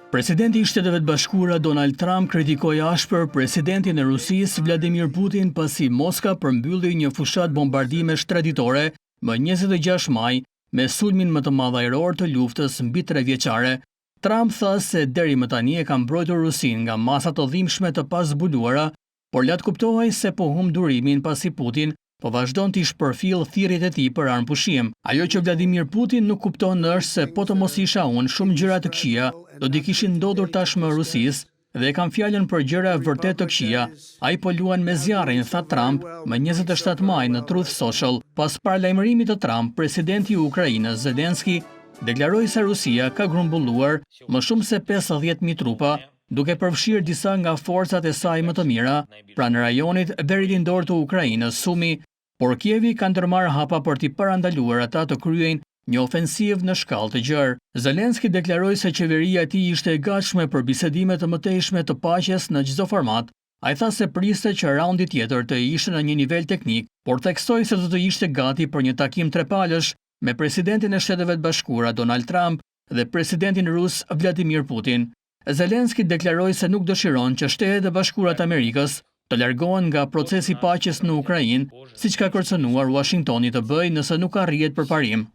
Presidenti i Shteteve të Bashkuara Donald Trump kritikoi ashpër presidentin e Rusisë Vladimir Putin pasi Moska përmbylli një fushat bombardimesh traditore më 26 maj me sulmin më të madh ajror të luftës mbi 3 vjeçare. Trump tha se deri më tani e ka mbrojtur Rusinë nga masat të dhimbshme të pazbuluara, por la të kuptohej se po humb durimin pasi Putin po vazhdon të shpërfill thirrjet e tij për armëpushim. Ajo që Vladimir Putin nuk kupton është se po të mos isha unë, shumë gjëra të këqija do t'i kishin ndodhur tashmë Rusisë dhe kam fjalën për gjëra vërtet të këqija. Ai po luan me zjarrin, tha Trump më 27 maj në Truth Social. Pas paralajmërimit të Trump, presidenti i Ukrainës Zelenski deklaroi se Rusia ka grumbulluar më shumë se 50.000 trupa, duke përfshirë disa nga forcat e saj më të mira pranë rajonit verilindor të Ukrainës, Sumi, por Kievi ka ndërmarrë hapa për t'i parandaluar ata të kryejnë një ofensiv në shkallë të gjerë. Zelenski deklaroi se qeveria e tij ishte e gatshme për bisedime të mëtejshme të paqes në çdo format. Ai tha se priste që raundi tjetër të ishte në një nivel teknik, por theksoi se do të ishte gati për një takim trepalësh me presidentin e Shteteve të Bashkuara Donald Trump dhe presidentin rus Vladimir Putin. Zelenski deklaroi se nuk dëshiron që Shtetet e Bashkuara të Amerikës të largohen nga procesi paqes në Ukrainë, siç ka kërcënuar Washingtoni të bëjë nëse nuk arrihet përparim.